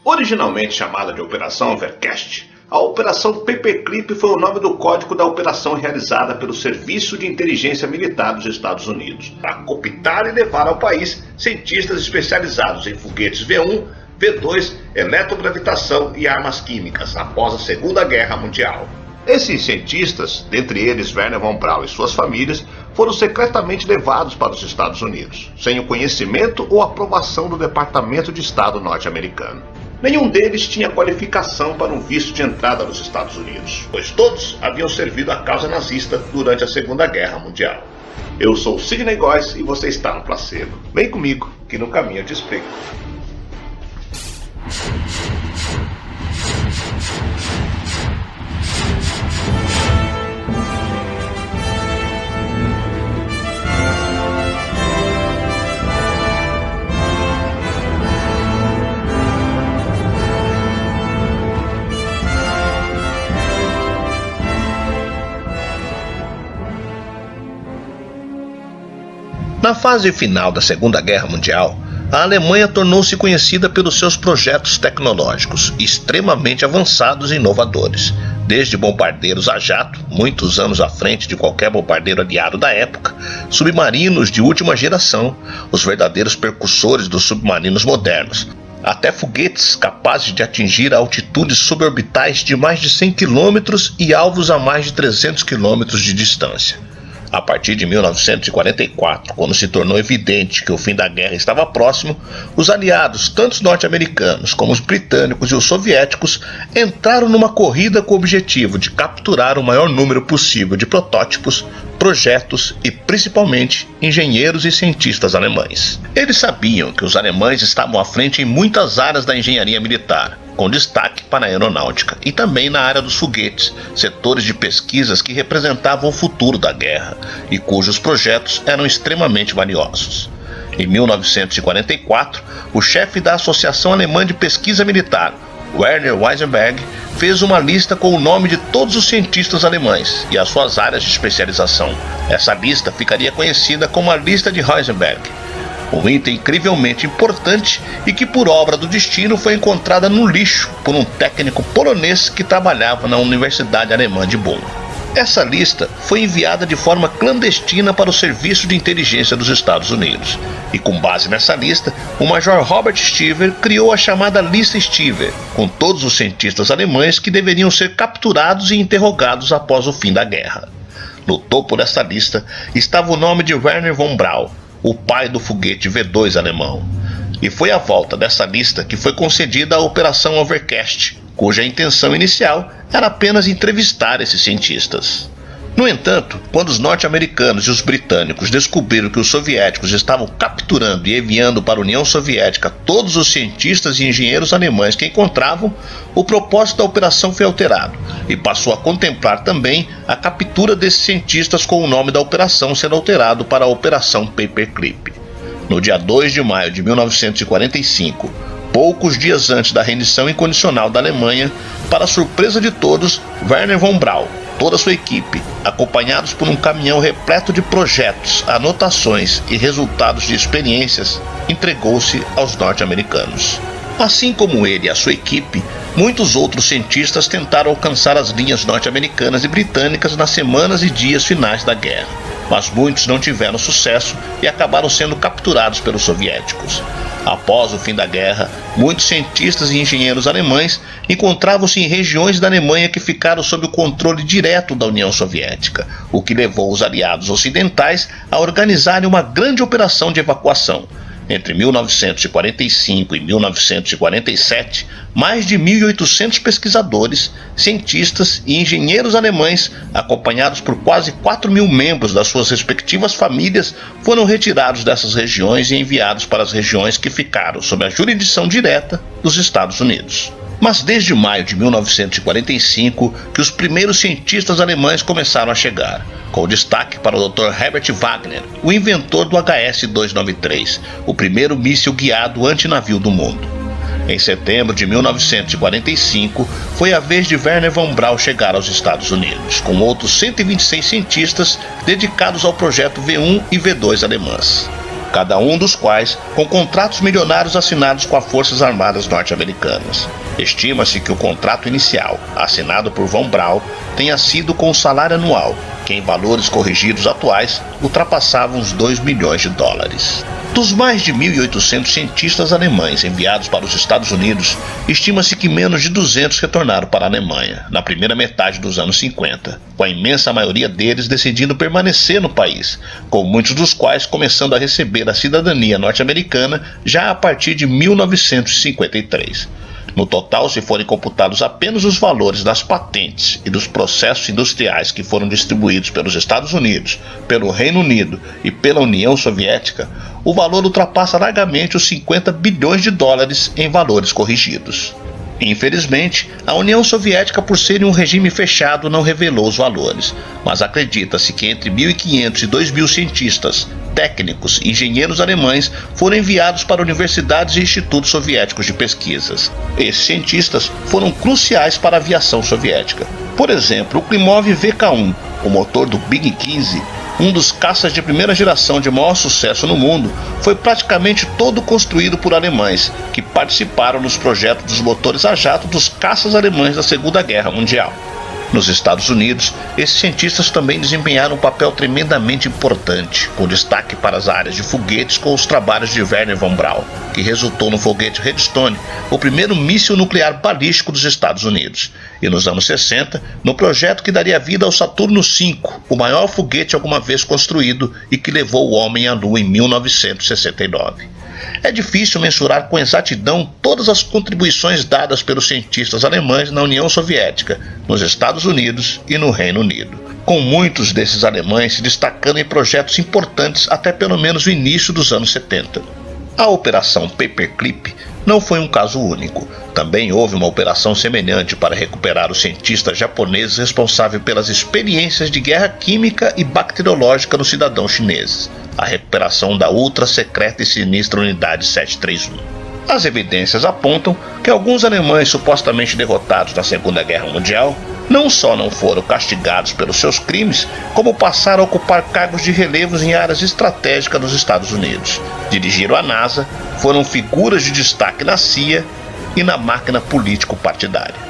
Originalmente chamada de Operação Overcast, a Operação Paperclip foi o nome do código da operação realizada pelo Serviço de Inteligência Militar dos Estados Unidos, para cooptar e levar ao país cientistas especializados em foguetes V1, V2, eletrogravitação e armas químicas após a Segunda Guerra Mundial. Esses cientistas, dentre eles Wernher von Braun e suas famílias, foram secretamente levados para os Estados Unidos, sem o conhecimento ou aprovação do Departamento de Estado norte-americano. Nenhum deles tinha qualificação para um visto de entrada nos Estados Unidos, pois todos haviam servido à causa nazista durante a Segunda Guerra Mundial. Eu sou Sidney Góes e você está no Placebo. Vem comigo, que no caminho eu te explico. Na fase final da Segunda Guerra Mundial, a Alemanha tornou-se conhecida pelos seus projetos tecnológicos extremamente avançados e inovadores, desde bombardeiros a jato, muitos anos à frente de qualquer bombardeiro aliado da época, submarinos de última geração, os verdadeiros precursores dos submarinos modernos, até foguetes capazes de atingir altitudes suborbitais de mais de 100 km e alvos a mais de 300 km de distância. A partir de 1944, quando se tornou evidente que o fim da guerra estava próximo, os aliados, tanto os norte-americanos como os britânicos e os soviéticos, entraram numa corrida com o objetivo de capturar o maior número possível de protótipos, projetos e, principalmente, engenheiros e cientistas alemães. Eles sabiam que os alemães estavam à frente em muitas áreas da engenharia militar, com destaque para a aeronáutica e também na área dos foguetes, setores de pesquisas que representavam o futuro da guerra e cujos projetos eram extremamente valiosos. Em 1944, o chefe da Associação Alemã de Pesquisa Militar, Werner Heisenberg, fez uma lista com o nome de todos os cientistas alemães e as suas áreas de especialização. Essa lista ficaria conhecida como a lista de Heisenberg, um item incrivelmente importante e que por obra do destino foi encontrada no lixo por um técnico polonês que trabalhava na Universidade Alemã de Bonn. Essa lista foi enviada de forma clandestina para o Serviço de Inteligência dos Estados Unidos, e com base nessa lista, o Major Robert Stiver criou a chamada Lista Stiver, com todos os cientistas alemães que deveriam ser capturados e interrogados após o fim da guerra. No topo dessa lista estava o nome de Wernher von Braun, o pai do foguete V2 alemão. E foi à volta dessa lista que foi concedida a Operação Overcast, cuja intenção inicial era apenas entrevistar esses cientistas. No entanto, quando os norte-americanos e os britânicos descobriram que os soviéticos estavam capturando e enviando para a União Soviética todos os cientistas e engenheiros alemães que encontravam, o propósito da operação foi alterado e passou a contemplar também a captura desses cientistas, com o nome da operação sendo alterado para a Operação Paperclip. No dia 2 de maio de 1945, poucos dias antes da rendição incondicional da Alemanha, para a surpresa de todos, Wernher von Braun, toda a sua equipe, acompanhados por um caminhão repleto de projetos, anotações e resultados de experiências, entregou-se aos norte-americanos. Assim como ele e a sua equipe, muitos outros cientistas tentaram alcançar as linhas norte-americanas e britânicas nas semanas e dias finais da guerra, mas muitos não tiveram sucesso e acabaram sendo capturados pelos soviéticos. Após o fim da guerra, muitos cientistas e engenheiros alemães encontravam-se em regiões da Alemanha que ficaram sob o controle direto da União Soviética, o que levou os aliados ocidentais a organizarem uma grande operação de evacuação. Entre 1945 e 1947, mais de 1.800 pesquisadores, cientistas e engenheiros alemães, acompanhados por quase 4.000 membros das suas respectivas famílias, foram retirados dessas regiões e enviados para as regiões que ficaram sob a jurisdição direta dos Estados Unidos. Mas desde maio de 1945 que os primeiros cientistas alemães começaram a chegar, com destaque para o Dr. Herbert Wagner, o inventor do HS-293, o primeiro míssil guiado antinavio do mundo. Em setembro de 1945, foi a vez de Wernher von Braun chegar aos Estados Unidos, com outros 126 cientistas dedicados ao projeto V1 e V2 alemãs. cada um dos quais com contratos milionários assinados com as Forças Armadas norte-americanas. Estima-se que o contrato inicial, assinado por Von Braun, tenha sido com o salário anual, que em valores corrigidos atuais ultrapassava uns 2 milhões de dólares. Dos mais de 1.800 cientistas alemães enviados para os Estados Unidos, estima-se que menos de 200 retornaram para a Alemanha, na primeira metade dos anos 50, com a imensa maioria deles decidindo permanecer no país, com muitos dos quais começando a receber a cidadania norte-americana já a partir de 1953. No total, se forem computados apenas os valores das patentes e dos processos industriais que foram distribuídos pelos Estados Unidos, pelo Reino Unido e pela União Soviética, o valor ultrapassa largamente os 50 bilhões de dólares em valores corrigidos. Infelizmente, a União Soviética, por ser um regime fechado, não revelou os valores, mas acredita-se que entre 1.500 e 2.000 cientistas, técnicos e engenheiros alemães foram enviados para universidades e institutos soviéticos de pesquisas. Esses cientistas foram cruciais para a aviação soviética. Por exemplo, o Klimov VK-1, o motor do MiG-15, um dos caças de primeira geração de maior sucesso no mundo, foi praticamente todo construído por alemães, que participaram nos projetos dos motores a jato dos caças alemães da Segunda Guerra Mundial. Nos Estados Unidos, esses cientistas também desempenharam um papel tremendamente importante, com destaque para as áreas de foguetes com os trabalhos de Wernher von Braun, que resultou no foguete Redstone, o primeiro míssil nuclear balístico dos Estados Unidos, e nos anos 60, no projeto que daria vida ao Saturno V, o maior foguete alguma vez construído e que levou o homem à Lua em 1969. É difícil mensurar com exatidão todas as contribuições dadas pelos cientistas alemães na União Soviética, nos Estados Unidos e no Reino Unido, com muitos desses alemães se destacando em projetos importantes até pelo menos o início dos anos 70. A Operação Paperclip não foi um caso único. Também houve uma operação semelhante para recuperar os cientistas japoneses responsáveis pelas experiências de guerra química e bacteriológica nos cidadãos chineses, a recuperação da ultra-secreta e sinistra Unidade 731. As evidências apontam que alguns alemães supostamente derrotados na Segunda Guerra Mundial não só não foram castigados pelos seus crimes, como passaram a ocupar cargos de relevos em áreas estratégicas nos Estados Unidos. Dirigiram a NASA, foram figuras de destaque na CIA e na máquina político-partidária.